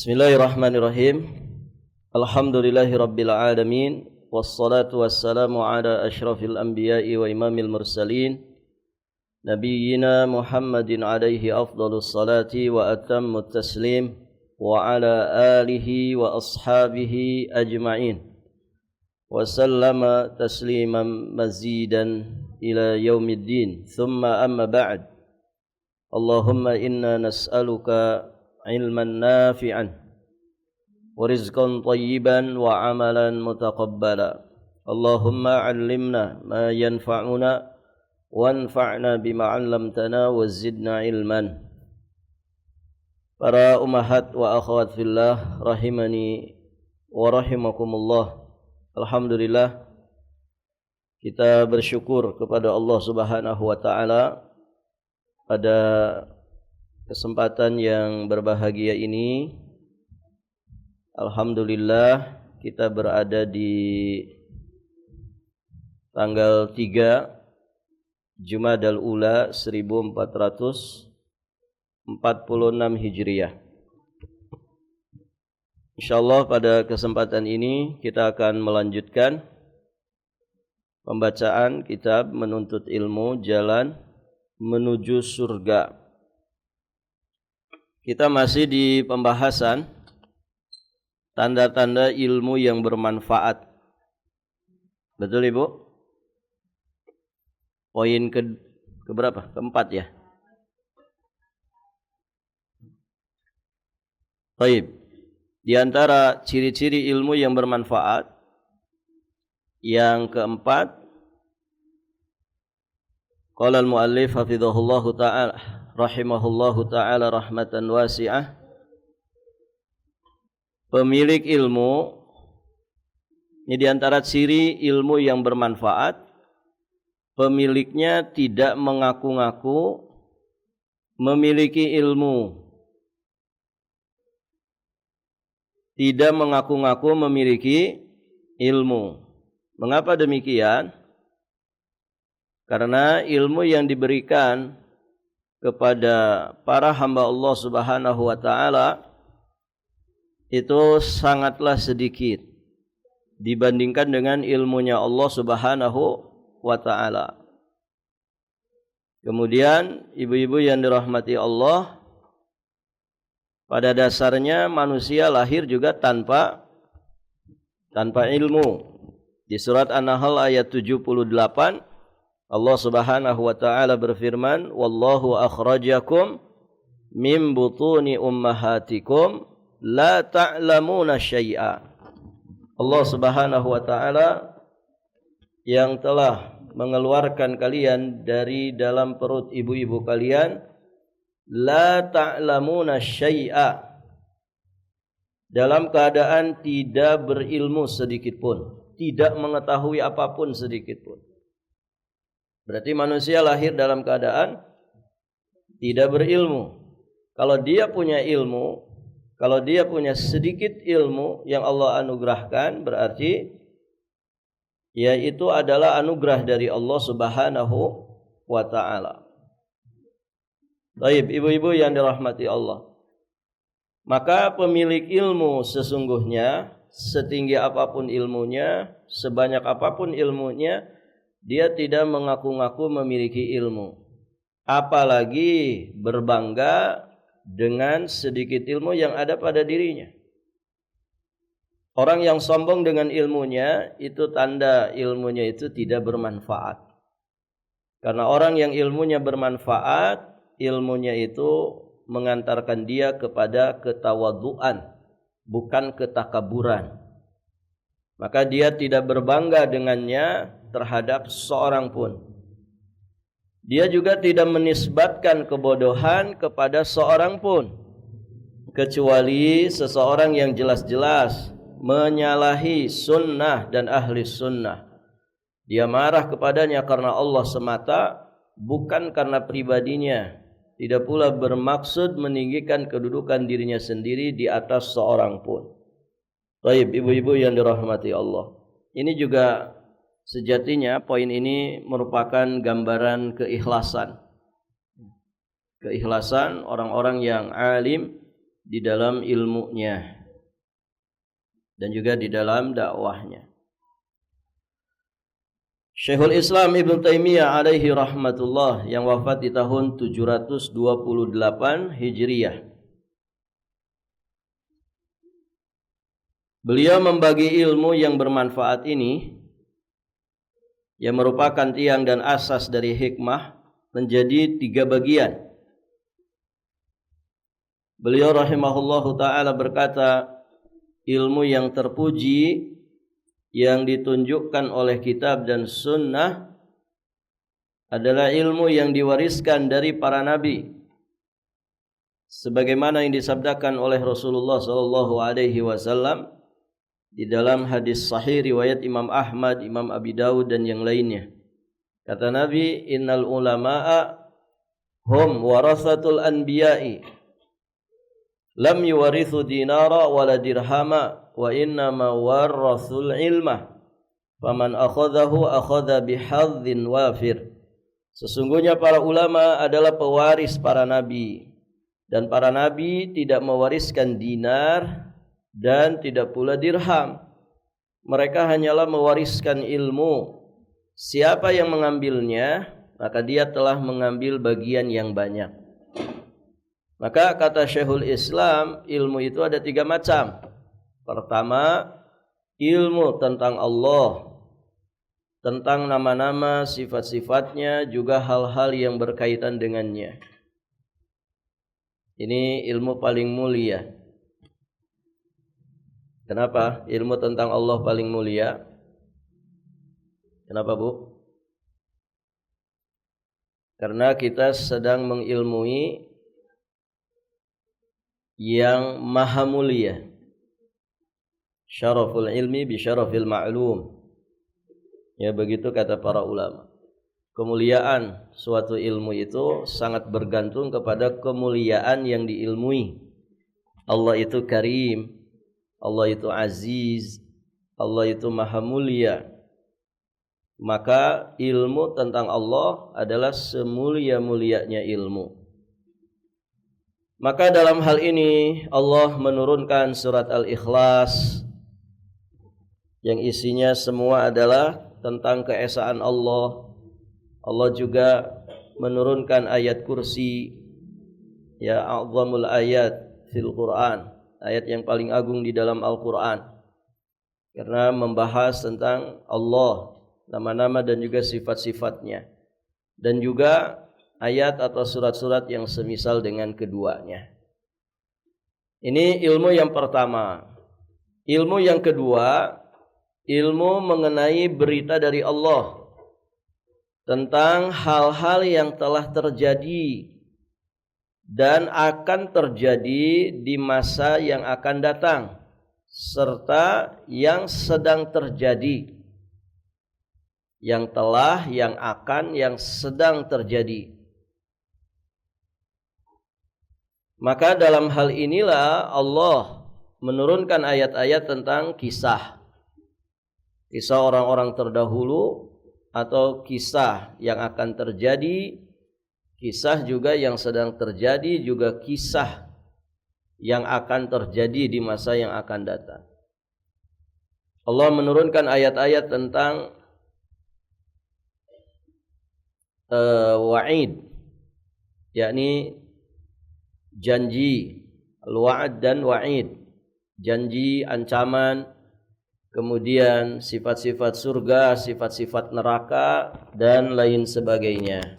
Bismillahirrahmanirrahim. Alhamdulillahi rabbil alamin. Wassalatu wassalamu ala ashrafil anbiya'i wa imamil mursalin Nabiyyina Muhammadin alaihi afdalus salati wa atammut taslim wa ala alihi wa ashabihi ajma'in wa sallama tasliman mazidan ila yaumiddin. Thumma amma ba'd. Allahumma inna nas'aluka ilman nafi'an wa rizqan tayyiban wa amalan mutaqabbala. Allahumma 'allimna ma yanfa'una wanfa'na bima 'allamtana wa zidna ilman. Para ummahat wa akhwat fillah rahimani wa rahimakumullah. Alhamdulillah, kita bersyukur kepada Allah Subhanahu wa taala pada kesempatan yang berbahagia ini. Alhamdulillah, kita berada di tanggal 3 Jumadal Ula 1446 Hijriah. Insyaallah pada kesempatan ini kita akan melanjutkan pembacaan kitab Menuntut Ilmu Jalan Menuju Surga. Kita masih di pembahasan tanda-tanda ilmu yang bermanfaat. Betul Ibu? Poin ke berapa? Keempat ya? Baik. Di antara ciri-ciri ilmu yang bermanfaat, yang keempat, qala al-muallif hafizahullahu ta'ala rahimahullahu ta'ala rahmatan wasi'ah, pemilik ilmu ini diantara ciri ilmu yang bermanfaat, pemiliknya tidak mengaku-ngaku memiliki ilmu, tidak mengaku-ngaku memiliki ilmu. Mengapa demikian? Karena ilmu yang diberikan kepada para hamba Allah Subhanahu wa taala itu sangatlah sedikit dibandingkan dengan ilmunya Allah Subhanahu wa taala. Kemudian ibu-ibu yang dirahmati Allah, pada dasarnya manusia lahir juga tanpa ilmu. Di surat An-Nahl ayat 78 Allah Subhanahu wa taala berfirman, "Wallahu akhrajakum min butuni ummahatikum la ta'lamuna syai'a." Allah Subhanahu wa taala yang telah mengeluarkan kalian dari dalam perut ibu-ibu kalian, la ta'lamuna syai'a, dalam keadaan tidak berilmu sedikit pun, tidak mengetahui apapun sedikit pun. Berarti manusia lahir dalam keadaan tidak berilmu. Kalau dia punya ilmu, kalau dia punya sedikit ilmu yang Allah anugerahkan, berarti yaitu adalah anugerah dari Allah Subhanahu wa taala. Baik, ibu-ibu yang dirahmati Allah. Maka pemilik ilmu sesungguhnya, setinggi apapun ilmunya, sebanyak apapun ilmunya, dia tidak mengaku-ngaku memiliki ilmu, apalagi berbangga dengan sedikit ilmu yang ada pada dirinya. Orang yang sombong dengan ilmunya, itu tanda ilmunya itu tidak bermanfaat. Karena orang yang ilmunya bermanfaat, ilmunya itu mengantarkan dia kepada ketawaduan, bukan ketakaburan. Maka dia tidak berbangga dengannya terhadap seorang pun. Dia juga tidak menisbatkan kebodohan kepada seorang pun, kecuali seseorang yang jelas-jelas menyalahi sunnah dan ahli sunnah. Dia marah kepadanya karena Allah semata, bukan karena pribadinya. Tidak pula bermaksud meninggikan kedudukan dirinya sendiri di atas seorang pun. Baik, ibu-ibu yang dirahmati Allah. Ini juga sejatinya poin ini merupakan gambaran keikhlasan. Keikhlasan orang-orang yang alim di dalam ilmunya dan juga di dalam dakwahnya. Syekhul Islam Ibn Taimiyah alaihi rahmatullah yang wafat di tahun 728 Hijriyah. Beliau membagi ilmu yang bermanfaat ini yang merupakan tiang dan asas dari hikmah menjadi 3 bagian. Beliau rahimahullahu ta'ala berkata, ilmu yang terpuji yang ditunjukkan oleh kitab dan sunnah adalah ilmu yang diwariskan dari para nabi, sebagaimana yang disabdakan oleh Rasulullah sallallahu alaihi wasallam di dalam hadis sahih riwayat Imam Ahmad, Imam Abi Dawud dan yang lainnya. Kata Nabi, innal ulama'a hum warasatul anbiya'i lam yuwarithu dinara wala dirhama wa innama warathul ilmah faman akhadhahu akhadha bihadzin wafir. Sesungguhnya para ulama adalah pewaris para nabi, dan para nabi tidak mewariskan dinar dan tidak pula dirham. Mereka hanyalah mewariskan ilmu. Siapa yang mengambilnya, maka dia telah mengambil bagian yang banyak. Maka kata Syekhul Islam, ilmu itu ada 3 macam. Pertama, ilmu tentang Allah, tentang nama-nama, sifat-sifatnya, juga hal-hal yang berkaitan dengannya. Ini ilmu paling mulia. Kenapa ilmu tentang Allah paling mulia? Kenapa, Bu? Karena kita sedang mengilmui yang maha mulia. Syaraful ilmi bi syarafil ma'lum. Ya, begitu kata para ulama. Kemuliaan suatu ilmu itu sangat bergantung kepada kemuliaan yang diilmui. Allah itu karim, Allah itu aziz, Allah itu maha mulia. Maka ilmu tentang Allah adalah semulia-mulianya ilmu. Maka dalam hal ini Allah menurunkan surat Al-Ikhlas yang isinya semua adalah tentang keesaan Allah. Allah juga menurunkan ayat kursi, ya, a'zamul ayat fil Quran, ayat yang paling agung di dalam Al-Quran, karena membahas tentang Allah, nama-nama dan juga sifat-sifatnya, dan juga ayat atau surat-surat yang semisal dengan keduanya. Ini ilmu yang pertama. Ilmu yang kedua, ilmu mengenai berita dari Allah tentang hal-hal yang telah terjadi dan akan terjadi di masa yang akan datang, serta yang sedang terjadi, yang telah, yang akan, yang sedang terjadi. Maka dalam hal inilah Allah menurunkan ayat-ayat tentang kisah orang-orang terdahulu, atau kisah yang akan terjadi, kisah juga yang sedang terjadi, juga kisah yang akan terjadi di masa yang akan datang. Allah menurunkan ayat-ayat tentang wa'id, yakni janji, al-wa'd dan wa'id, janji, ancaman, kemudian sifat-sifat surga, sifat-sifat neraka, dan lain sebagainya.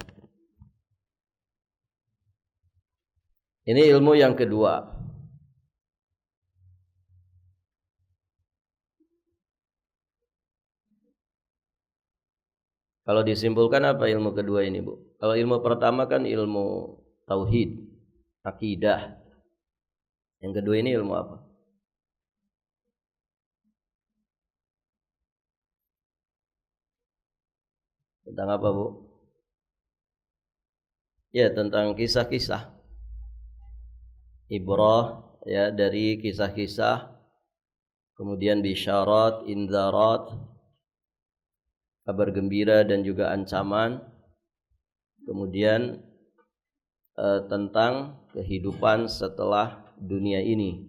Ini ilmu yang kedua. Kalau disimpulkan apa ilmu kedua ini, Bu? Kalau ilmu pertama kan ilmu tauhid, akidah. Yang kedua ini ilmu apa? Tentang apa, Bu? Ya, tentang kisah-kisah. Ibrah, ya, dari kisah-kisah, kemudian bisyarat, inzarat, kabar gembira dan juga ancaman, kemudian tentang kehidupan setelah dunia ini.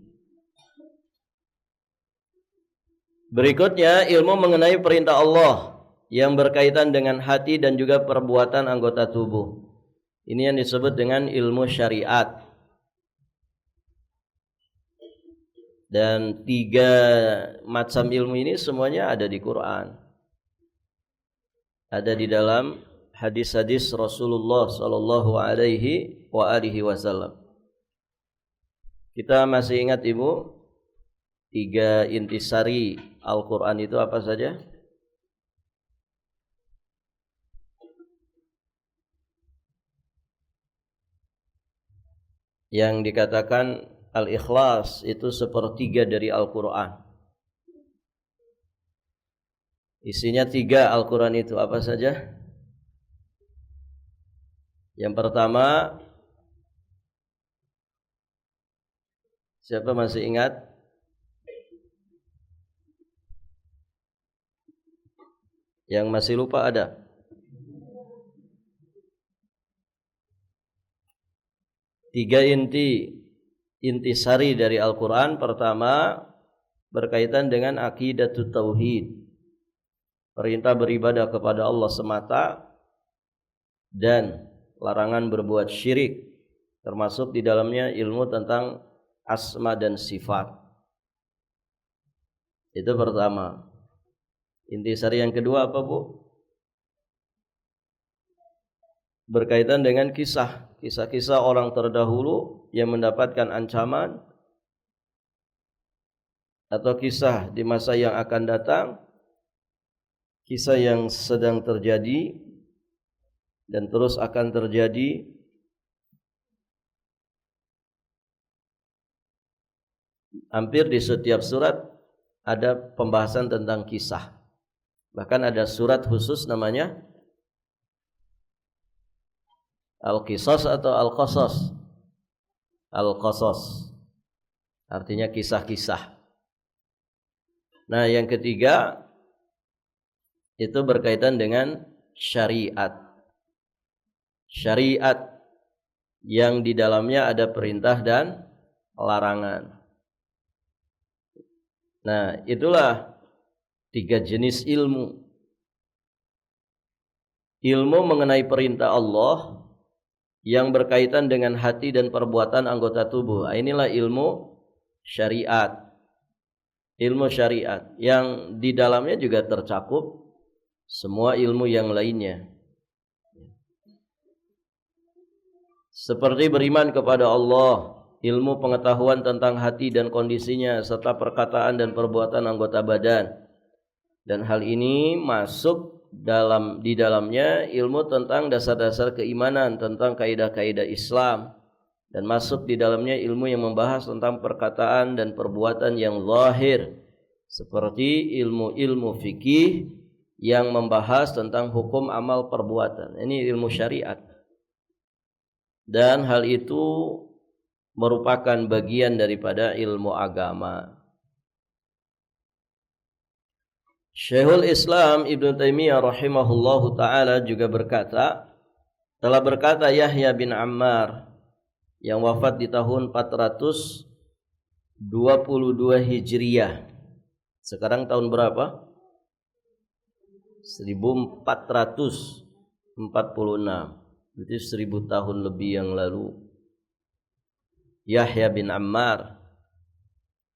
Berikutnya ilmu mengenai perintah Allah yang berkaitan dengan hati dan juga perbuatan anggota tubuh. Ini yang disebut dengan ilmu syariat. Dan 3 macam ilmu ini semuanya ada di Quran. Ada di dalam hadis-hadis Rasulullah sallallahu alaihi wasallam. Kita masih ingat Ibu 3 intisari Al-Quran itu apa saja? Yang dikatakan Al-Ikhlas itu 1/3 dari Al-Quran. Isinya 3 Al-Quran itu apa saja? Yang pertama, siapa masih ingat? Yang masih lupa ada? Tiga intisari dari Al-Quran. Pertama, berkaitan dengan aqidatut tauhid, perintah beribadah kepada Allah semata, dan larangan berbuat syirik, termasuk di dalamnya ilmu tentang asma dan sifat. Itu pertama. Intisari yang kedua apa, Bu? Berkaitan dengan kisah-kisah orang terdahulu yang mendapatkan ancaman, atau kisah di masa yang akan datang, kisah yang sedang terjadi dan terus akan terjadi. Hampir di setiap surat ada pembahasan tentang kisah. Bahkan ada surat khusus namanya Al-Qisas atau Al-Qasas. Al-Qasas artinya kisah-kisah. Nah, yang ketiga itu berkaitan dengan syariat. Syariat yang di dalamnya ada perintah dan larangan. Nah, itulah 3 jenis ilmu. Ilmu mengenai perintah Allah yang berkaitan dengan hati dan perbuatan anggota tubuh. Inilah ilmu syariat. Ilmu syariat yang di dalamnya juga tercakup semua ilmu yang lainnya. Seperti beriman kepada Allah, ilmu pengetahuan tentang hati dan kondisinya, serta perkataan dan perbuatan anggota badan. Dan hal ini masuk di dalamnya ilmu tentang dasar-dasar keimanan, tentang kaidah-kaidah Islam, dan masuk di dalamnya ilmu yang membahas tentang perkataan dan perbuatan yang zahir, seperti ilmu-ilmu fikih yang membahas tentang hukum amal perbuatan. Ini ilmu syariat. Dan hal itu merupakan bagian daripada ilmu agama. Syekhul Islam Ibnu Taimiyah rahimahullahu taala juga berkata, telah berkata Yahya bin Ammar yang wafat di tahun 422 Hijriah. Sekarang tahun berapa? 1446. Berarti 1000 tahun lebih yang lalu. Yahya bin Ammar,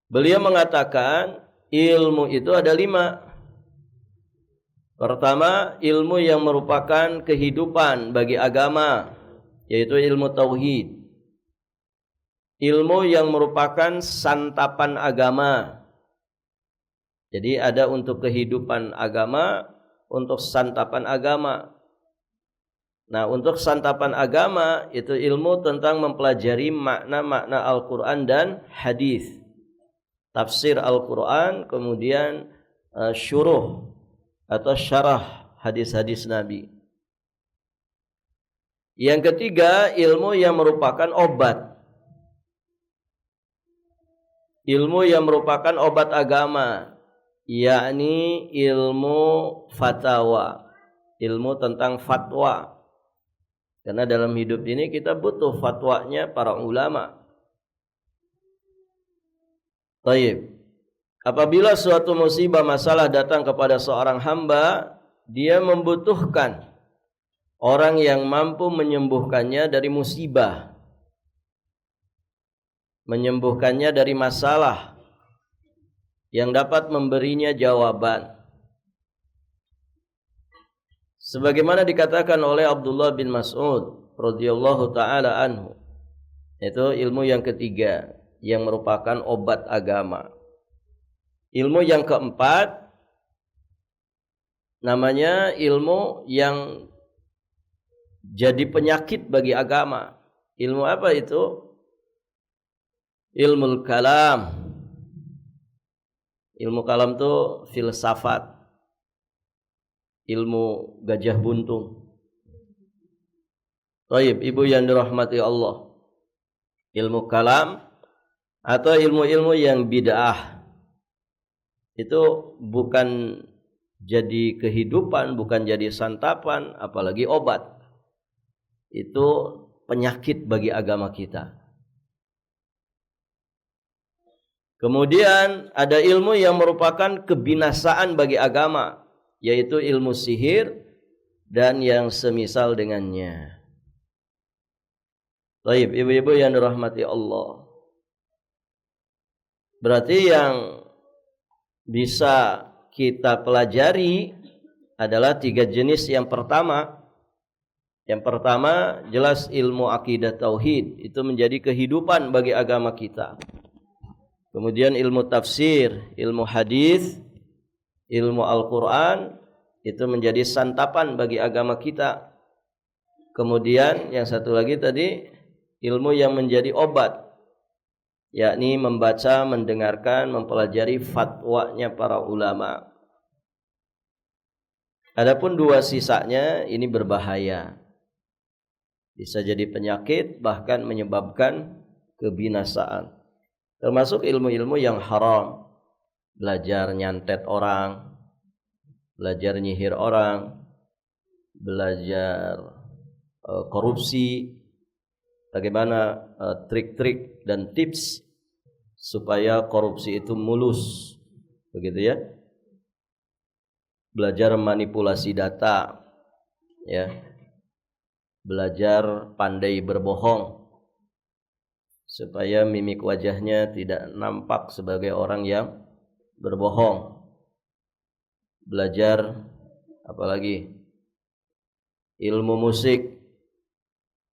beliau mengatakan ilmu itu ada 5. Pertama, ilmu yang merupakan kehidupan bagi agama, yaitu ilmu tauhid. Ilmu yang merupakan santapan agama. Jadi ada untuk kehidupan agama, untuk santapan agama. Nah, untuk santapan agama itu ilmu tentang mempelajari makna-makna Al-Quran dan hadis, tafsir Al-Quran, kemudian syuruh atau syarah hadis-hadis Nabi. Yang ketiga, ilmu yang merupakan obat. Ilmu yang merupakan obat agama, yakni ilmu fatwa, ilmu tentang fatwa. Karena dalam hidup ini kita butuh fatwanya para ulama. Baik. Apabila suatu musibah masalah datang kepada seorang hamba, dia membutuhkan orang yang mampu menyembuhkannya dari musibah, menyembuhkannya dari masalah, yang dapat memberinya jawaban. Sebagaimana dikatakan oleh Abdullah bin Mas'ud radhiyallahu taala anhu, itu ilmu yang ketiga yang merupakan obat agama. Ilmu yang keempat namanya ilmu yang jadi penyakit bagi agama. Ilmu apa itu? Ilmu kalam. Ilmu kalam itu filsafat. Ilmu gajah buntung. Baik, ibu yang dirahmati Allah. Ilmu kalam atau ilmu-ilmu yang bid'ah. Itu bukan jadi kehidupan, bukan jadi santapan, apalagi obat. Itu penyakit bagi agama kita. Kemudian ada ilmu yang merupakan kebinasaan bagi agama, yaitu ilmu sihir dan yang semisal dengannya. Baik, ibu-ibu yang dirahmati Allah. Berarti yang bisa kita pelajari adalah 3 jenis. Yang pertama jelas ilmu akidah tauhid, itu menjadi kehidupan bagi agama kita. Kemudian ilmu tafsir, ilmu hadis, ilmu Al-Quran, itu menjadi santapan bagi agama kita. Kemudian yang satu lagi tadi, ilmu yang menjadi obat, yakni membaca, mendengarkan, mempelajari fatwanya para ulama. Adapun 2 sisanya ini berbahaya. Bisa jadi penyakit, bahkan menyebabkan kebinasaan. Termasuk ilmu-ilmu yang haram. Belajar nyantet orang, belajar nyihir orang, belajar korupsi, bagaimana trik-trik dan tips supaya korupsi itu mulus, begitu ya. Belajar manipulasi data, ya. Belajar pandai berbohong supaya mimik wajahnya tidak nampak sebagai orang yang berbohong. Belajar apalagi ilmu musik,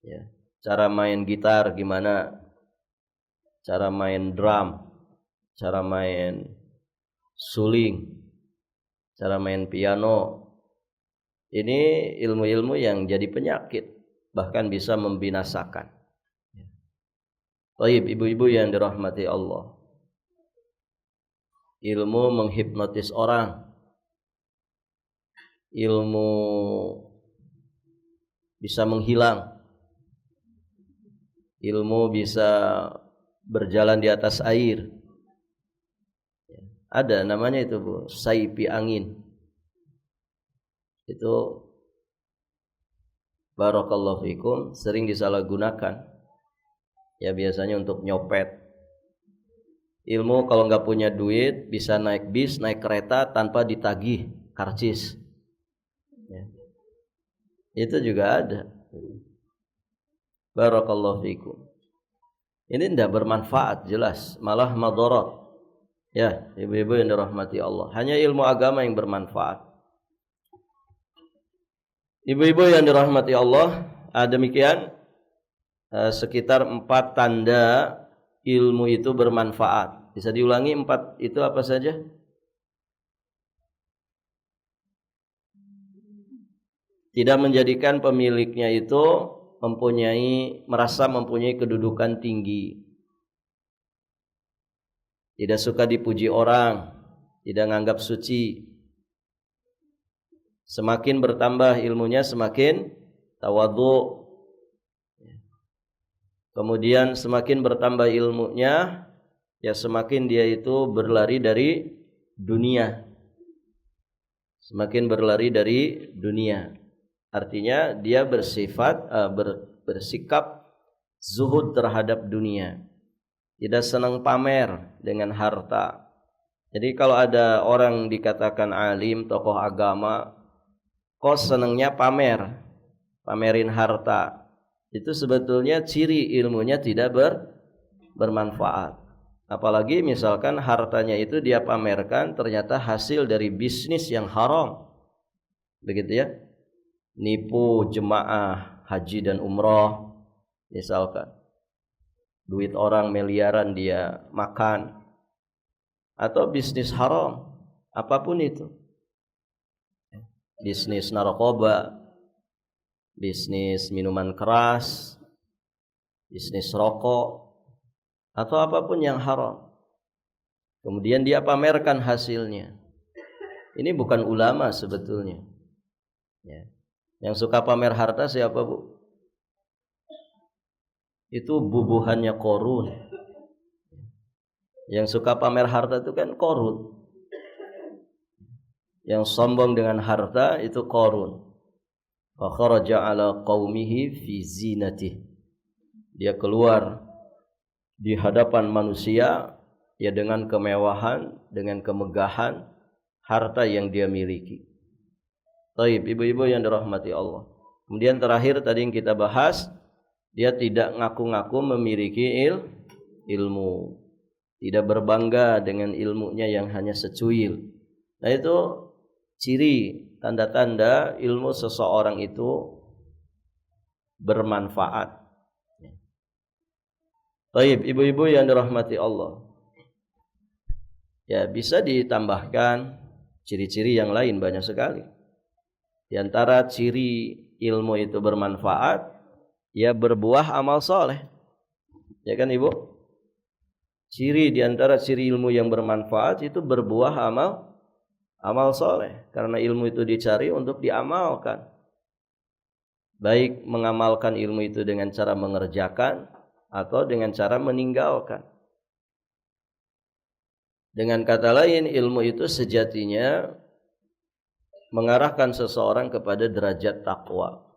ya. Cara main gitar gimana, cara main drum, cara main suling, cara main piano. Ini ilmu-ilmu yang jadi penyakit, bahkan bisa membinasakan. Baik, ibu-ibu yang dirahmati Allah. Ilmu menghipnotis orang, ilmu bisa menghilang, ilmu bisa berjalan di atas air. Ada namanya itu, Bu, saipi angin. Itu barakallahu fikum sering disalahgunakan. Ya biasanya untuk nyopet. Ilmu kalau nggak punya duit bisa naik bis, naik kereta tanpa ditagih karcis. Ya. Itu juga ada. Barakallahu fikum. Ini tidak bermanfaat jelas, malah madarat. Ya, ibu-ibu yang dirahmati Allah. Hanya ilmu agama yang bermanfaat. Ibu-ibu yang dirahmati Allah, demikian sekitar 4 tanda ilmu itu bermanfaat. Bisa diulangi 4 itu apa saja? Tidak menjadikan pemiliknya itu merasa mempunyai kedudukan tinggi. Tidak suka dipuji orang, tidak menganggap suci. Semakin bertambah ilmunya semakin tawadhu. Kemudian semakin bertambah ilmunya, ya semakin dia itu berlari dari dunia. Semakin berlari dari dunia. Artinya dia bersikap zuhud terhadap dunia. tidak senang pamer dengan harta. Jadi kalau ada orang dikatakan alim, tokoh agama, kok senangnya pamerin harta. Itu sebetulnya ciri ilmunya tidak bermanfaat. Apalagi misalkan hartanya itu dia pamerkan ternyata hasil dari bisnis yang haram. Begitu ya. Nipu jemaah haji dan umroh misalkan. Duit orang miliaran dia makan. Atau bisnis haram, apapun itu. Bisnis narkoba, bisnis minuman keras, bisnis rokok, atau apapun yang haram. Kemudian dia pamerkan hasilnya. Ini bukan ulama sebetulnya. Ya. Yang suka pamer harta siapa, Bu? Itu bubuhannya Qorun. Yang suka pamer harta itu kan Qorun. Yang sombong dengan harta itu Qorun. Fa kharaja ala qaumihi fi zinatih. Dia keluar di hadapan manusia ya dengan kemewahan, dengan kemegahan harta yang dia miliki. Baik, ibu-ibu yang dirahmati Allah. Kemudian terakhir tadi yang kita bahas, dia tidak ngaku-ngaku memiliki ilmu. Tidak berbangga dengan ilmunya yang hanya secuil. Nah itu ciri tanda-tanda ilmu seseorang itu bermanfaat. Baik, ibu-ibu yang dirahmati Allah. Ya, bisa ditambahkan ciri-ciri yang lain banyak sekali. Di antara ciri ilmu itu bermanfaat, ya berbuah amal soleh. Ya kan Ibu? Ciri di antara ciri ilmu yang bermanfaat itu berbuah amal soleh. Karena ilmu itu dicari untuk diamalkan. Baik mengamalkan ilmu itu dengan cara mengerjakan atau dengan cara meninggalkan. Dengan kata lain, ilmu itu sejatinya mengarahkan seseorang kepada derajat takwa.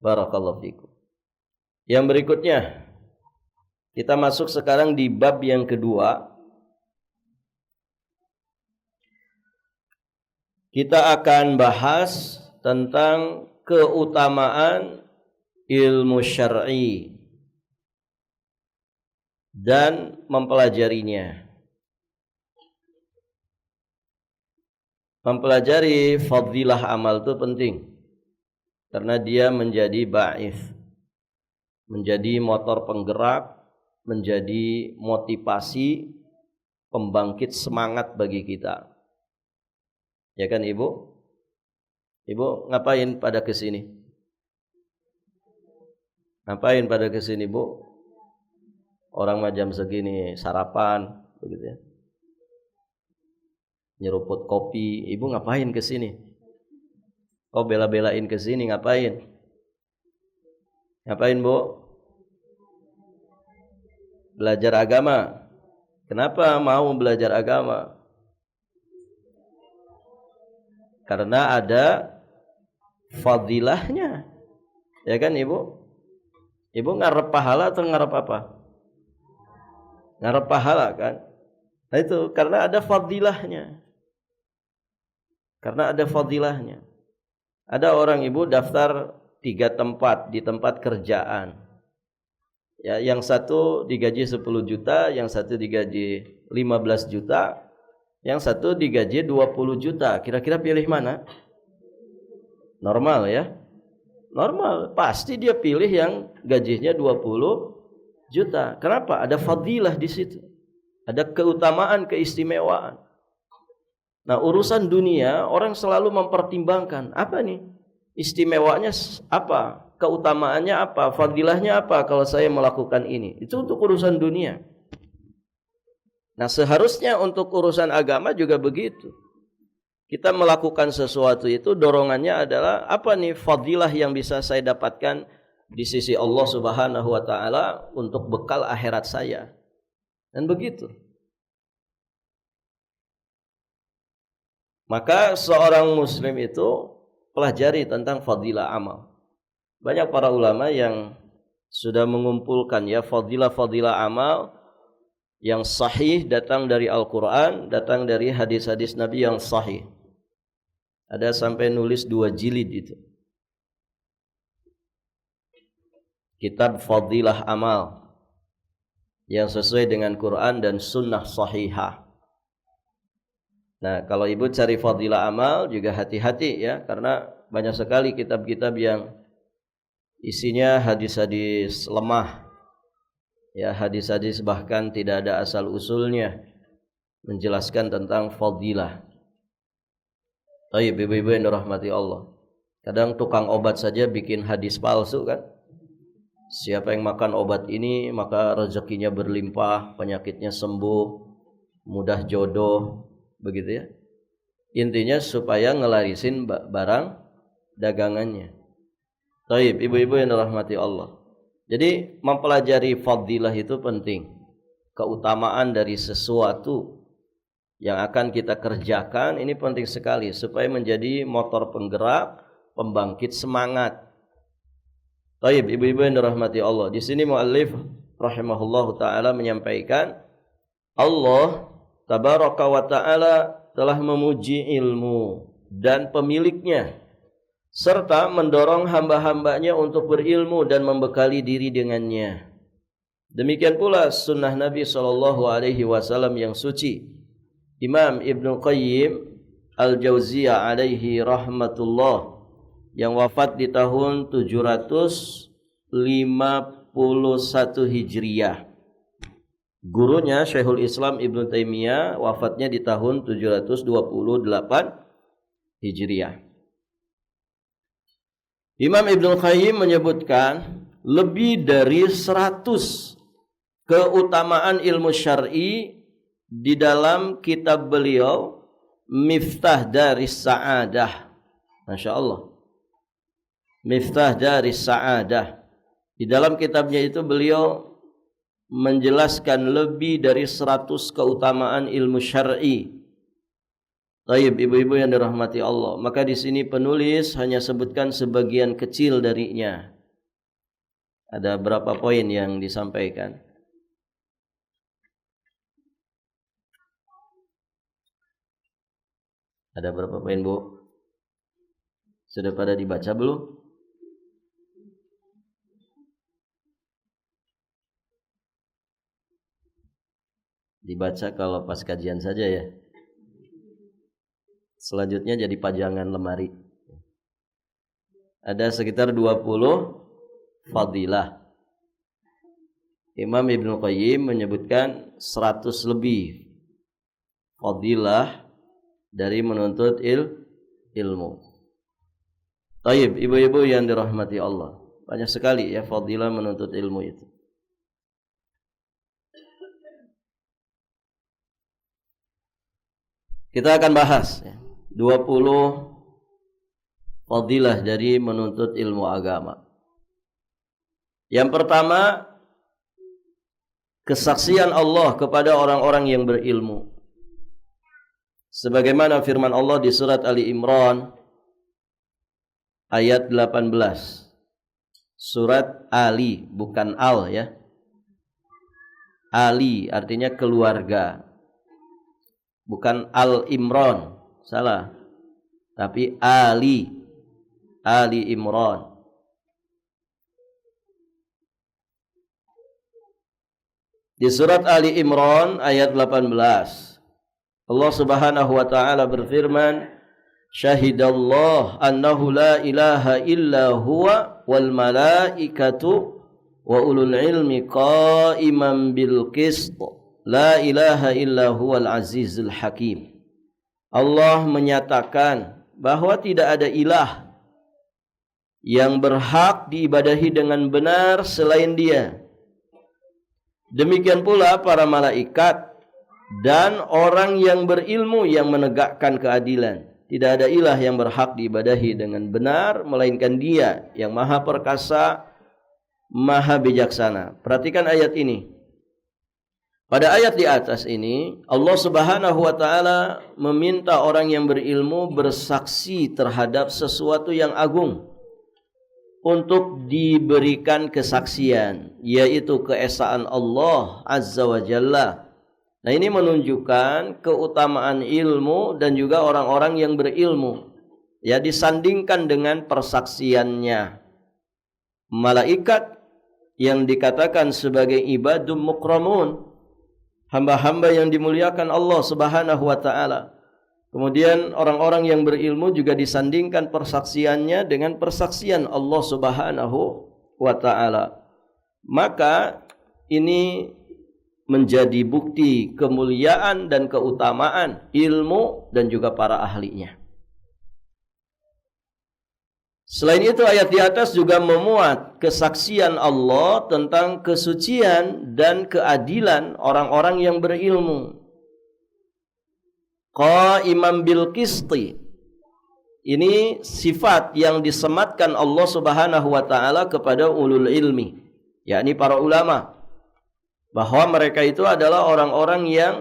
Barakallahu fikum. Yang berikutnya, kita masuk sekarang di bab yang kedua. Kita akan bahas tentang keutamaan ilmu syar'i dan mempelajarinya. Mempelajari fadilah amal itu penting. Karena dia menjadi ba'ith, menjadi motor penggerak, menjadi motivasi pembangkit semangat bagi kita. Ya kan Ibu? Ibu ngapain pada kesini? Ngapain pada kesini Bu? Orang jam segini sarapan, begitu ya. Nyeruput kopi, Ibu ngapain kesini? Kok bela-belain kesini ngapain? Ngapain Bu? Belajar agama. Kenapa mau belajar agama? Karena ada fadilahnya. Ya kan Ibu? Ibu ngarep pahala atau ngarep apa? Ngarep pahala kan? Nah itu karena ada fadilahnya. Karena ada fadilahnya. Ada orang Ibu daftar 3 tempat di tempat kerjaan. Ya, yang satu digaji 10 juta, yang satu digaji 15 juta, yang satu digaji 20 juta. Kira-kira pilih mana? Normal ya? Normal, pasti dia pilih yang gajinya 20 juta. Kenapa? Ada fadilah di situ. Ada keutamaan, keistimewaan. Nah, urusan dunia orang selalu mempertimbangkan, apa nih? Istimewanya apa? Keutamaannya apa? Fadilahnya apa kalau saya melakukan ini? Itu untuk urusan dunia. Nah, seharusnya untuk urusan agama juga begitu. Kita melakukan sesuatu itu dorongannya adalah apa nih fadilah yang bisa saya dapatkan di sisi Allah Subhanahu wa taala untuk bekal akhirat saya. Dan begitu. Maka seorang muslim itu pelajari tentang fadilah amal. Banyak para ulama yang sudah mengumpulkan ya fadilah-fadilah amal yang sahih datang dari Al-Quran, datang dari hadis-hadis Nabi yang sahih. Ada sampai nulis 2 jilid itu. Kitab fadilah amal yang sesuai dengan Quran dan sunnah sahihah. Nah, kalau ibu cari fadilah amal juga hati-hati ya, karena banyak sekali kitab-kitab yang isinya hadis-hadis lemah. Ya, hadis-hadis bahkan tidak ada asal usulnya menjelaskan tentang fadilah. Ibu-ibu yang dirahmati Allah. Kadang tukang obat saja bikin hadis palsu kan? Siapa yang makan obat ini maka rezekinya berlimpah, penyakitnya sembuh, mudah jodoh. Begitu ya. Intinya supaya ngelarisin barang dagangannya. Taib, ibu-ibu yang dirahmati Allah. Jadi mempelajari fadilah itu penting. Keutamaan dari sesuatu yang akan kita kerjakan ini penting sekali supaya menjadi motor penggerak, pembangkit semangat. Taib, ibu-ibu yang dirahmati Allah. Di sini muallif rahimahullahu taala menyampaikan Allah tabaraka wa ta'ala telah memuji ilmu dan pemiliknya serta mendorong hamba-hambanya untuk berilmu dan membekali diri dengannya. Demikian pula sunnah Nabi SAW yang suci. Imam Ibnu Qayyim Al-Jauziyah alaihi rahmatullah yang wafat di tahun 751 Hijriah. Gurunya Syekhul Islam Ibnu Taimiyah wafatnya di tahun 728 Hijriah. Imam Ibnu Qayyim menyebutkan lebih dari 100 keutamaan ilmu syar'i di dalam kitab beliau Miftah Daris Sa'adah. Masya Allah. Miftah Daris Sa'adah. Di dalam kitabnya itu beliau menjelaskan lebih dari 100 keutamaan ilmu syar'i. Taib, ibu-ibu yang dirahmati Allah. Maka di sini penulis hanya sebutkan sebagian kecil darinya. Ada berapa poin yang disampaikan? Ada berapa poin, Bu? Sudah pada dibaca belum? Dibaca kalau pas kajian saja ya. Selanjutnya jadi pajangan lemari. Ada sekitar 20 fadilah. Imam Ibnu Qayyim menyebutkan 100 lebih fadilah dari menuntut ilmu. Taib, ibu-ibu yang dirahmati Allah. Banyak sekali ya fadilah menuntut ilmu itu. Kita akan bahas ya, 20 fadilah dari menuntut ilmu agama. Yang pertama, kesaksian Allah kepada orang-orang yang berilmu. Sebagaimana firman Allah di surat Ali Imran ayat 18. Surat Ali, bukan Al ya. Ali artinya keluarga. Bukan Al-Imran, salah. Tapi Ali Imran. Di surat Ali Imran ayat 18, Allah Subhanahu wa taala berfirman, "Syahidallah annahu la ilaha illa huwa wal malaikatu wa ulul ilmi qa'iman bil qist." La ilaha illa huwal azizul hakim. Allah menyatakan bahwa tidak ada ilah yang berhak diibadahi dengan benar selain Dia. Demikian pula para malaikat dan orang yang berilmu yang menegakkan keadilan. Tidak ada ilah yang berhak diibadahi dengan benar melainkan Dia yang Maha Perkasa, Maha Bijaksana. Perhatikan ayat ini. Pada ayat di atas ini, Allah Subhanahu wa taala meminta orang yang berilmu bersaksi terhadap sesuatu yang agung untuk diberikan kesaksian, yaitu keesaan Allah Azza wa Jalla. Nah, ini menunjukkan keutamaan ilmu dan juga orang-orang yang berilmu. Ya, disandingkan dengan persaksiannya malaikat yang dikatakan sebagai ibadum mukramun, hamba-hamba yang dimuliakan Allah Subhanahu wa taala. Kemudian orang-orang yang berilmu juga disandingkan persaksiannya dengan persaksian Allah Subhanahu wa taala. Maka ini menjadi bukti kemuliaan dan keutamaan ilmu dan juga para ahlinya. Selain itu, ayat di atas juga memuat kesaksian Allah tentang kesucian dan keadilan orang-orang yang berilmu. Qa'iman bil qisti. Ini sifat yang disematkan Allah Subhanahu wa taala kepada ulul ilmi, yakni para ulama, bahwa mereka itu adalah orang-orang yang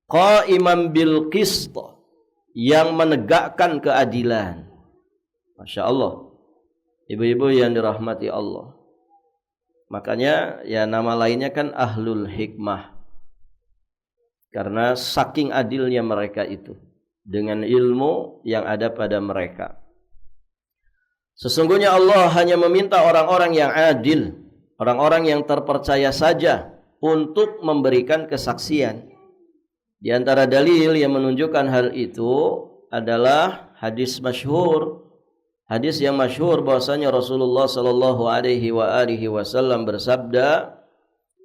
qa'iman bil qist, yang menegakkan keadilan. Masya Allah, ibu-ibu yang dirahmati Allah. Makanya ya nama lainnya kan ahlul hikmah, karena saking adilnya mereka itu dengan ilmu yang ada pada mereka. Sesungguhnya Allah hanya meminta orang-orang yang adil, orang-orang yang terpercaya saja untuk memberikan kesaksian. Di antara dalil yang menunjukkan hal itu adalah hadis masyhur. Hadis yang masyhur bahwasanya Rasulullah sallallahu alaihi wasallam bersabda,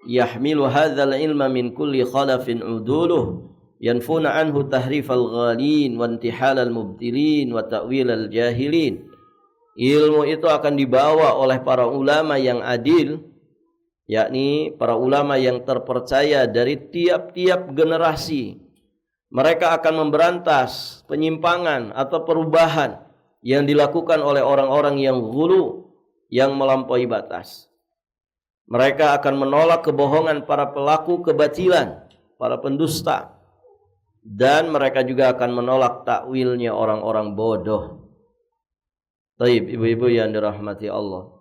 "Yahmilu hadzal ilma min kulli khalafin uduluh, yanfuna anhu tahrifal ghalin wa intihalal mubtilin wa ta'wilal jahilin." Ilmu itu akan dibawa oleh para ulama yang adil, yakni para ulama yang terpercaya dari tiap-tiap generasi. Mereka akan memberantas penyimpangan atau perubahan yang dilakukan oleh orang-orang yang ghulu, yang melampaui batas. Mereka akan menolak kebohongan para pelaku kebatilan, para pendusta, dan mereka juga akan menolak takwilnya orang-orang bodoh. Baik, ibu-ibu yang dirahmati Allah.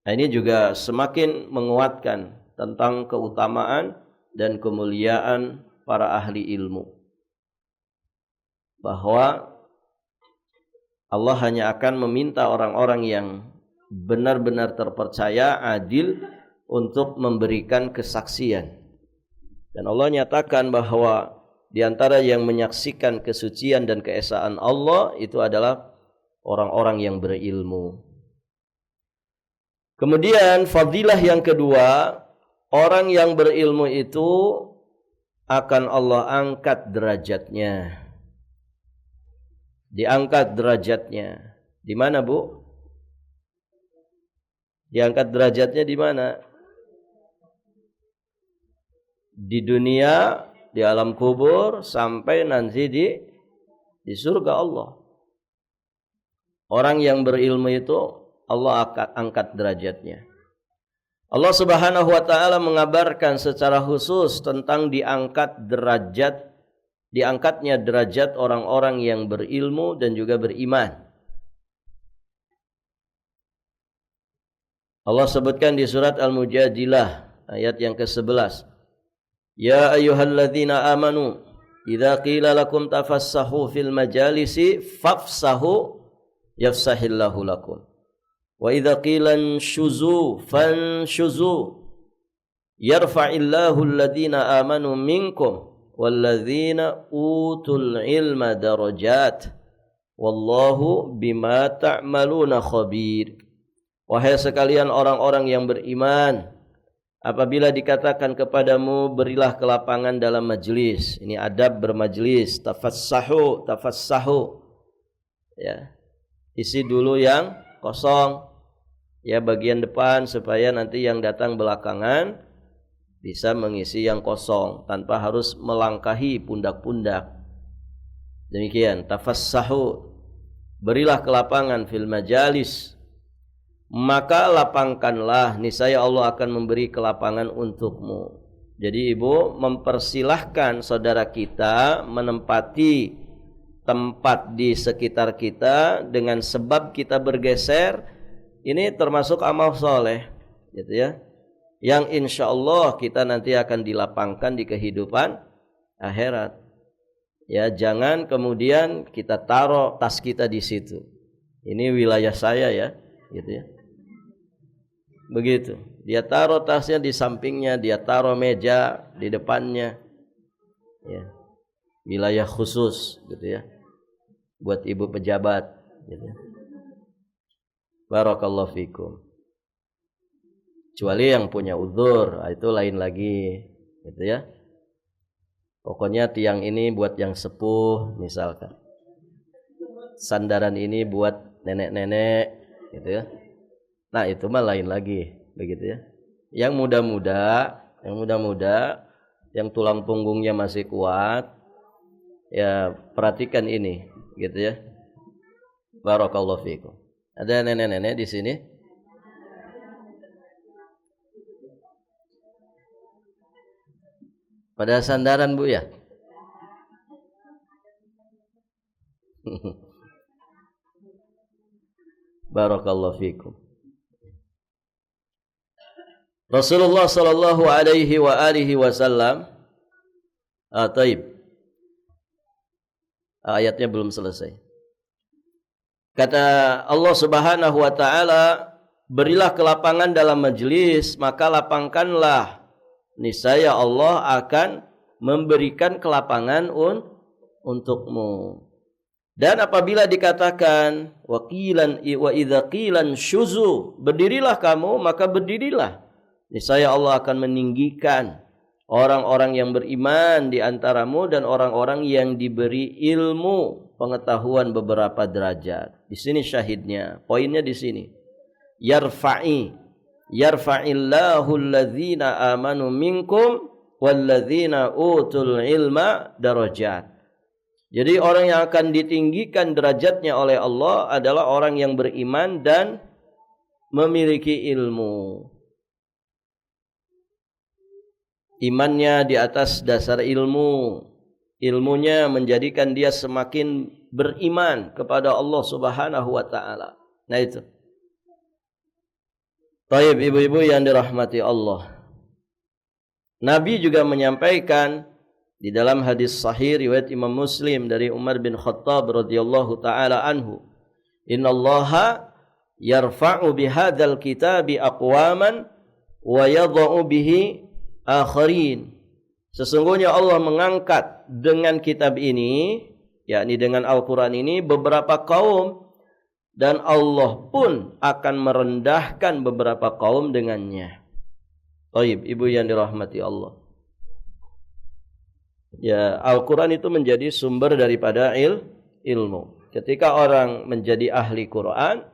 Nah, ini juga semakin menguatkan tentang keutamaan dan kemuliaan para ahli ilmu, bahwa Allah hanya akan meminta orang-orang yang benar-benar terpercaya, adil, untuk memberikan kesaksian. Dan Allah nyatakan bahwa di antara yang menyaksikan kesucian dan keesaan Allah itu adalah orang-orang yang berilmu. Kemudian fadilah yang kedua, orang yang berilmu itu akan Allah angkat derajatnya. Diangkat derajatnya. Di mana, Bu? Diangkat derajatnya di mana? Di dunia, di alam kubur, sampai nanti di surga Allah. Orang yang berilmu itu Allah akan angkat derajatnya. Allah Subhanahu wa taala mengabarkan secara khusus tentang diangkatnya derajat orang-orang yang berilmu dan juga beriman. Allah sebutkan di surat Al-Mujadilah ayat yang ke-11. Ya ayyuhalladzina amanu idza qila lakum tafassahu fil majalisi fafsahu yafsahillahu lakum. Wa idza qila anshuzu fanshuzu yarfa'illahu alladhina amanu minkum walladzina utul ilma darajat wallahu bima ta'maluna khabir. Wahai sekalian orang-orang yang beriman, apabila dikatakan kepadamu berilah kelapangan dalam majlis, ini adab bermajlis, tafassahu, ya, isi dulu yang kosong, ya, bagian depan, supaya nanti yang datang belakangan bisa mengisi yang kosong tanpa harus melangkahi pundak-pundak. Demikian, tafassahu, berilah kelapangan fil majalis, maka lapangkanlah, niscaya Allah akan memberi kelapangan untukmu. Jadi ibu mempersilahkan saudara kita menempati tempat di sekitar kita dengan sebab kita bergeser, ini termasuk amal soleh, gitu ya. Yang insya Allah kita nanti akan dilapangkan di kehidupan akhirat. Ya, jangan kemudian kita taruh tas kita di situ. Ini wilayah saya ya, gitu ya. Begitu. Dia taruh tasnya di sampingnya, dia taruh meja di depannya. Ya. Wilayah khusus gitu ya. Buat ibu pejabat gitu ya. Barakallahu fikum. Kecuali yang punya uzur, itu lain lagi gitu ya. Pokoknya tiang ini buat yang sepuh misalkan. Sandaran ini buat nenek-nenek gitu ya. Nah, itu mah lain lagi, begitu ya. Yang muda-muda, yang tulang punggungnya masih kuat, ya perhatikan ini, gitu ya. Barakallahu fikum. Ada nenek-nenek di sini? Pada sandaran Bu ya? Barakallahu fikum. Rasulullah sallallahu alaihi wa alihi wasallam taib. Ayatnya belum selesai. Kata Allah Subhanahu wa taala, berilah kelapangan dalam majelis, maka lapangkanlah. Niscaya Allah akan memberikan kelapangan untukmu. Dan apabila dikatakan waqilan wa idza qilan syuzu, berdirilah kamu, maka berdirilah. Niscaya Allah akan meninggikan orang-orang yang beriman di antaramu dan orang-orang yang diberi ilmu pengetahuan beberapa derajat. Di sini syahidnya, poinnya di sini. Yarfa'illahu alladzina amanu minkum walladzina utul ilma darajat. Jadi orang yang akan ditinggikan derajatnya oleh Allah adalah orang yang beriman dan memiliki ilmu. Imannya di atas dasar ilmu. Ilmunya menjadikan dia semakin beriman kepada Allah Subhanahu wa taala. Nah itu. Baik ibu-ibu yang dirahmati Allah. Nabi juga menyampaikan di dalam hadis sahih riwayat Imam Muslim dari Umar bin Khattab radhiyallahu taala anhu, "Innallaha yarfa'u bihadzal kitabi aqwaman wa yadha'u bihi akharin." Sesungguhnya Allah mengangkat dengan kitab ini, yakni dengan Al-Qur'an ini, beberapa kaum, dan Allah pun akan merendahkan beberapa kaum dengannya. Baik, ibu yang dirahmati Allah. Ya, Al-Quran itu menjadi sumber daripada ilmu. Ketika orang menjadi ahli Quran,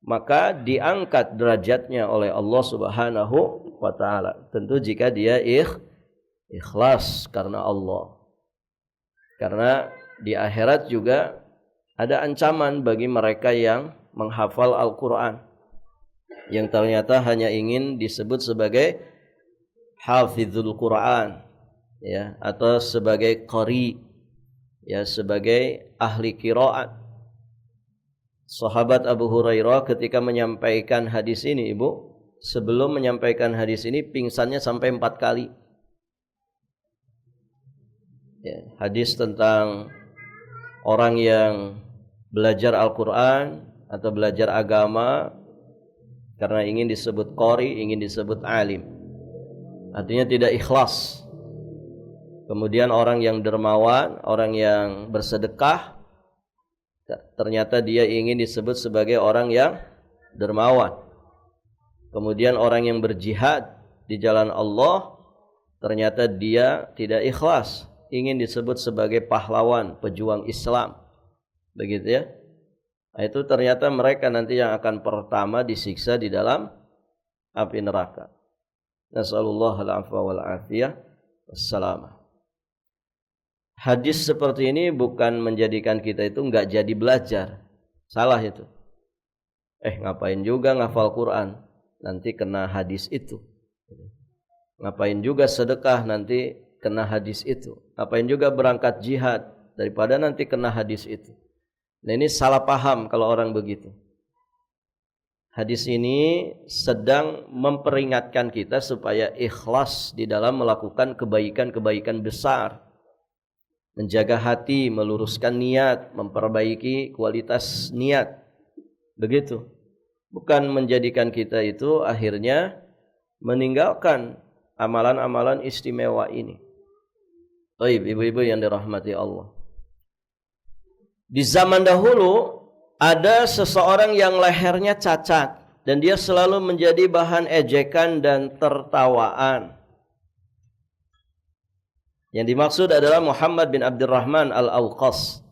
maka diangkat derajatnya oleh Allah Subhanahu wa taala. Tentu jika dia ikhlas karena Allah. Karena di akhirat juga ada ancaman bagi mereka yang menghafal Al-Quran, yang ternyata hanya ingin disebut sebagai hafizul Quran, ya, atau sebagai qari, ya, sebagai ahli qiraat. Sahabat Abu Hurairah ketika menyampaikan hadis ini, ibu, sebelum menyampaikan hadis ini pingsannya sampai 4 kali. Ya, hadis tentang orang yang belajar Al-Quran atau belajar agama karena ingin disebut qari, ingin disebut alim, artinya tidak ikhlas. Kemudian orang yang dermawan, orang yang bersedekah, ternyata dia ingin disebut sebagai orang yang dermawan. Kemudian orang yang berjihad di jalan Allah, ternyata dia tidak ikhlas, ingin disebut sebagai pahlawan, pejuang Islam. Begitu ya. Nah, itu ternyata mereka nanti yang akan pertama disiksa di dalam api neraka. Nasallallahu al-afwa wal afiyah wassalamah. Hadis seperti ini bukan menjadikan kita itu enggak jadi belajar. Salah itu. Ngapain juga ngafal Quran, nanti kena hadis itu. Ngapain juga sedekah, nanti kena hadis itu. Ngapain juga berangkat jihad, daripada nanti kena hadis itu. Nah, ini salah paham kalau orang begitu. Hadis ini sedang memperingatkan kita supaya ikhlas di dalam melakukan kebaikan-kebaikan besar. Menjaga hati, meluruskan niat, memperbaiki kualitas niat. Begitu. Bukan menjadikan kita itu akhirnya meninggalkan amalan-amalan istimewa ini. Baik, ibu-ibu yang dirahmati Allah. Di zaman dahulu ada seseorang yang lehernya cacat dan dia selalu menjadi bahan ejekan dan tertawaan. Yang dimaksud adalah Muhammad bin Abdurrahman Al-Awqas.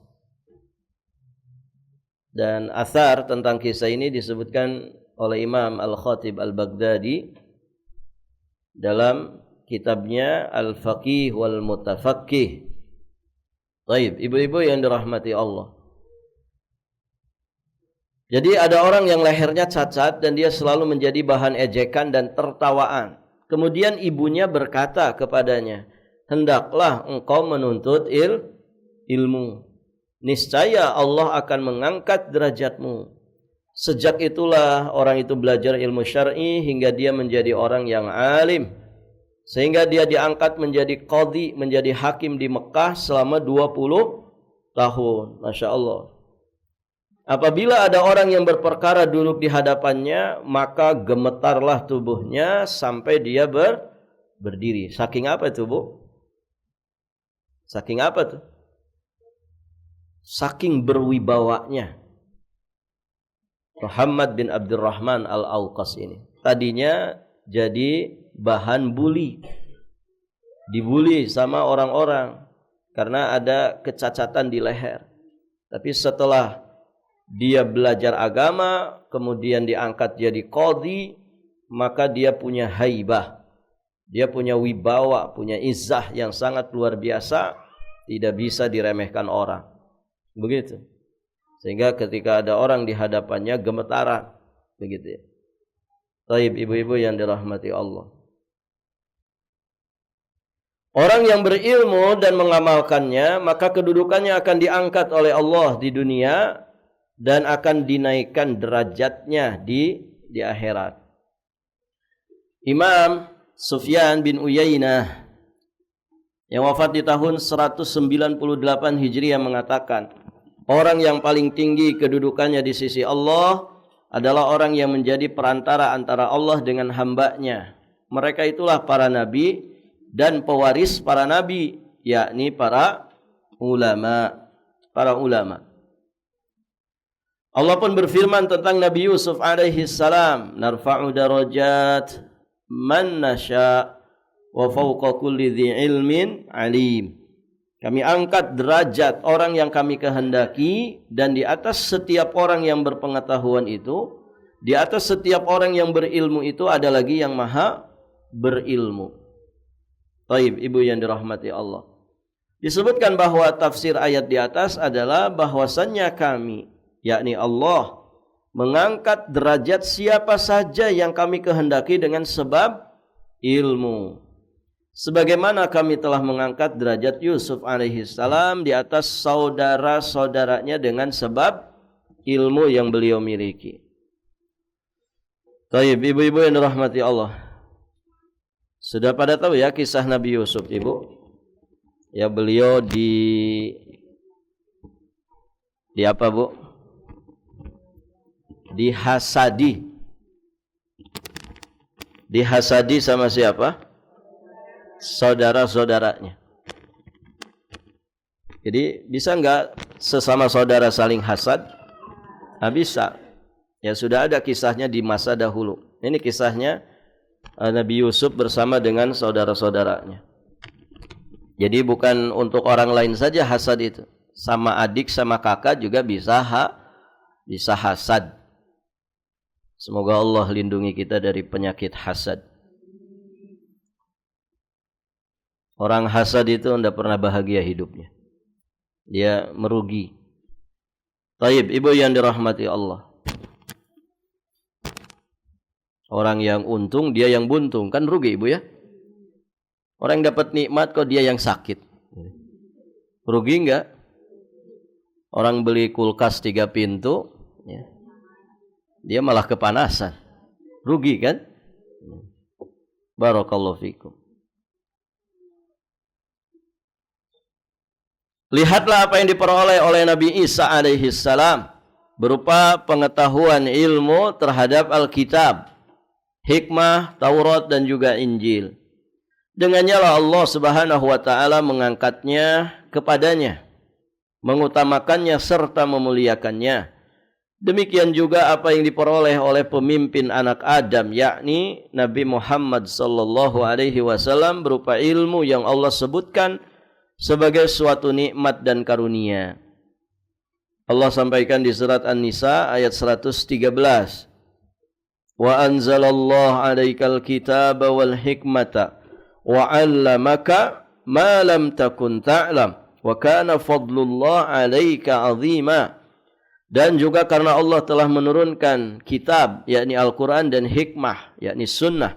Dan athar tentang kisah ini disebutkan oleh Imam Al-Khatib Al-Baghdadi dalam kitabnya Al-Faqih wal Mutafaqqih. Baik, ibu-ibu yang dirahmati Allah. Jadi ada orang yang lehernya cacat dan dia selalu menjadi bahan ejekan dan tertawaan. Kemudian ibunya berkata kepadanya, "Hendaklah engkau menuntut ilmu. Niscaya Allah akan mengangkat derajatmu." Sejak itulah orang itu belajar ilmu syar'i hingga dia menjadi orang yang alim. Sehingga dia diangkat menjadi qadhi, menjadi hakim di Mekah selama 20 tahun. Masya Allah. Apabila ada orang yang berperkara duduk di hadapannya, maka gemetarlah tubuhnya sampai dia berdiri. Saking apa itu, Bu? Saking apa tuh? Saking berwibawanya Muhammad bin Abdurrahman Al-Awqas ini. Tadinya jadi bahan bully. Dibully sama orang-orang karena ada kecacatan di leher. Tapi setelah dia belajar agama, kemudian diangkat jadi qadhi, maka dia punya haibah. Dia punya wibawa, punya izzah yang sangat luar biasa, tidak bisa diremehkan orang. Begitu. Sehingga ketika ada orang di hadapannya gemetaran. Begitu ya. Taib, ibu-ibu yang dirahmati Allah. Orang yang berilmu dan mengamalkannya, maka kedudukannya akan diangkat oleh Allah di dunia dan akan dinaikkan derajatnya di akhirat. Imam Sufyan bin Uyainah yang wafat di tahun 198 Hijriah mengatakan, orang yang paling tinggi kedudukannya di sisi Allah adalah orang yang menjadi perantara antara Allah dengan hambanya. Mereka itulah para nabi dan pewaris para nabi, yakni para ulama. Allah pun berfirman tentang Nabi Yusuf alaihi salam, "Narfa'u darajat man nasya wa fawqa kulli dhi ilmin alim." Kami angkat derajat orang yang kami kehendaki, dan di atas setiap orang yang berpengetahuan itu, di atas setiap orang yang berilmu itu ada lagi yang maha berilmu. Baik, ibu yang dirahmati Allah. Disebutkan bahwa tafsir ayat di atas adalah bahwasannya kami, yakni Allah, mengangkat derajat siapa saja yang kami kehendaki dengan sebab ilmu. Sebagaimana kami telah mengangkat derajat Yusuf alaihi salam di atas saudara-saudaranya dengan sebab ilmu yang beliau miliki. Baik, ibu-ibu yang dirahmati Allah. Sudah pada tahu ya kisah Nabi Yusuf, Ibu? Ya, beliau di apa, Bu? Dihasadi sama siapa? Saudara-saudaranya. Jadi bisa enggak sesama saudara saling hasad? Nah, bisa. Ya, sudah ada kisahnya di masa dahulu. Ini kisahnya Nabi Yusuf bersama dengan saudara-saudaranya. Jadi bukan untuk orang lain saja hasad itu. Sama adik sama kakak juga bisa hasad. Semoga Allah lindungi kita dari penyakit hasad. Orang hasad itu tidak pernah bahagia hidupnya. Dia merugi. Taib, ibu yang dirahmati Allah. Orang yang untung, dia yang buntung. Kan rugi, Ibu ya? Orang yang dapat nikmat, kok dia yang sakit. Rugi enggak? Orang beli kulkas 3 pintu, ya, dia malah kepanasan. Rugi kan? Barakallahu fikum. Lihatlah apa yang diperoleh oleh Nabi Isa alaihi salam berupa pengetahuan ilmu terhadap Alkitab, hikmah, Taurat dan juga Injil. Dengannya lah Allah Subhanahu wa taala mengangkatnya kepadanya, mengutamakannya serta memuliakannya. Demikian juga apa yang diperoleh oleh pemimpin anak Adam, yakni Nabi Muhammad sallallahu alaihi wasallam berupa ilmu yang Allah sebutkan sebagai suatu nikmat dan karunia. Allah sampaikan di surat An-Nisa ayat 113. Wa anzalallahu 'alaikal kitaba wal hikmata wa 'allamaka ma lam takun ta'lam wa kana fadlullah 'alaika 'azima. Dan juga karena Allah telah menurunkan kitab, yakni Al-Quran, dan hikmah, yakni sunnah,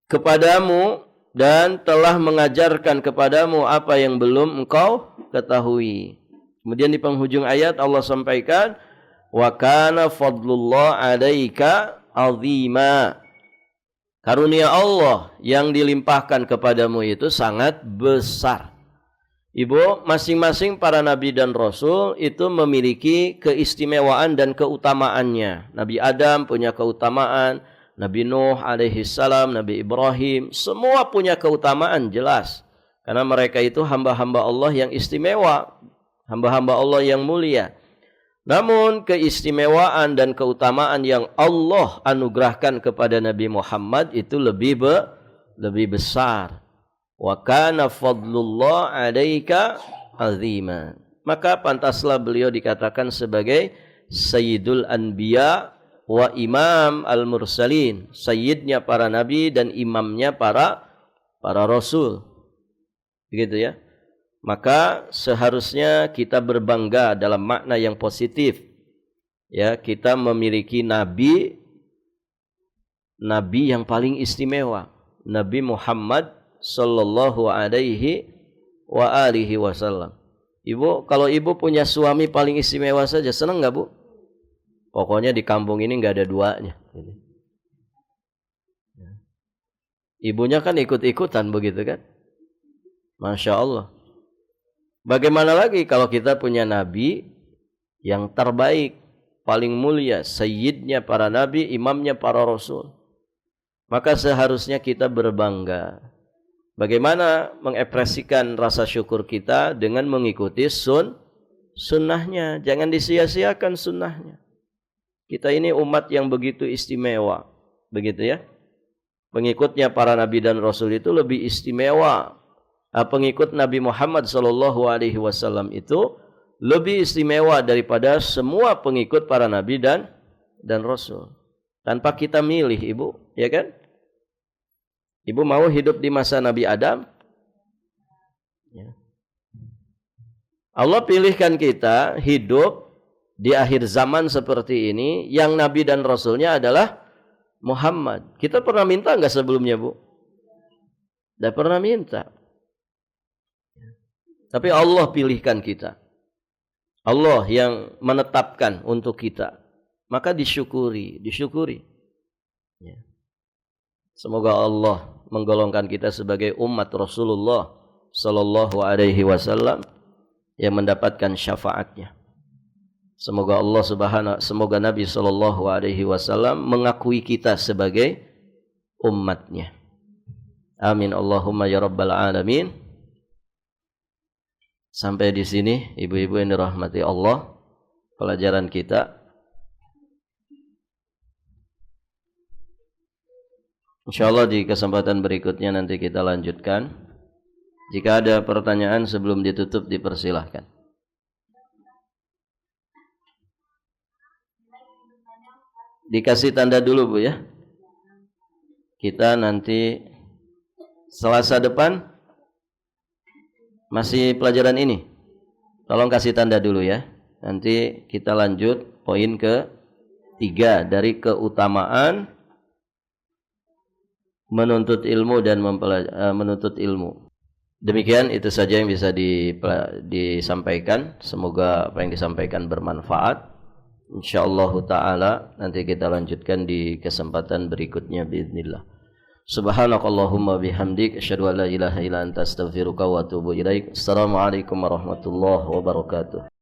kepadamu dan telah mengajarkan kepadamu apa yang belum engkau ketahui. Kemudian di penghujung ayat Allah sampaikan, wa kana fadlullah 'alaika 'azima. Karunia Allah yang dilimpahkan kepadamu itu sangat besar. Ibu, masing-masing para nabi dan rasul itu memiliki keistimewaan dan keutamaannya. Nabi Adam punya keutamaan, Nabi Nuh alaihi salam, Nabi Ibrahim, semua punya keutamaan jelas. Karena mereka itu hamba-hamba Allah yang istimewa, hamba-hamba Allah yang mulia. Namun keistimewaan dan keutamaan yang Allah anugerahkan kepada Nabi Muhammad itu lebih besar. Wa kana fadlullah 'alaika 'azima. Maka pantaslah beliau dikatakan sebagai Sayyidul Anbiya wa Imam Al-Mursalin, sayyidnya para nabi dan imamnya para rasul. Begitu ya. Maka seharusnya kita berbangga dalam makna yang positif. Ya, kita memiliki nabi yang paling istimewa, Nabi Muhammad sallallahu alaihi wa alihi wasallam. Ibu, kalau ibu punya suami paling istimewa saja, senang enggak, Bu? Pokoknya di kampung ini enggak ada duanya. Ibunya kan ikut-ikutan begitu kan? Masya Allah. Bagaimana lagi kalau kita punya nabi yang terbaik, paling mulia, sayyidnya para nabi, imamnya para rasul. Maka seharusnya kita berbangga. Bagaimana mengekspresikan rasa syukur kita dengan mengikuti sunnahnya. Jangan disia-siakan sunnahnya. Kita ini umat yang begitu istimewa. Begitu ya. Pengikutnya para nabi dan rasul itu lebih istimewa. Pengikut Nabi Muhammad SAW itu lebih istimewa daripada semua pengikut para nabi dan rasul. Tanpa kita milih, Ibu. Ya kan? Ibu mau hidup di masa Nabi Adam? Ya. Allah pilihkan kita hidup di akhir zaman seperti ini, yang Nabi dan Rasulnya adalah Muhammad. Kita pernah minta enggak sebelumnya, Bu? Tidak pernah minta. Tapi Allah pilihkan kita. Allah yang menetapkan untuk kita. Maka disyukuri. Ya. Semoga Allah menggolongkan kita sebagai umat Rasulullah sallallahu alaihi wasallam yang mendapatkan syafaatnya. Semoga semoga Nabi sallallahu alaihi wasallam mengakui kita sebagai umatnya. Amin Allahumma ya rabbal alamin. Sampai di sini ibu-ibu yang dirahmati Allah, pelajaran kita. InsyaAllah di kesempatan berikutnya nanti kita lanjutkan. Jika ada pertanyaan sebelum ditutup, dipersilahkan. Dikasih tanda dulu, Bu ya. Kita nanti Selasa depan masih pelajaran ini. Tolong kasih tanda dulu ya. Nanti kita lanjut poin ke-3 dari keutamaan menuntut ilmu dan menuntut ilmu. Demikian itu saja yang bisa disampaikan. Semoga apa yang disampaikan bermanfaat. Insyaallah taala nanti kita lanjutkan di kesempatan berikutnya bismillah. Subhanakallahumma bihamdik asyhadu an la ilaha illa anta astaghfiruka wa atubu ilaik. Assalamualaikum warahmatullahi wabarakatuh.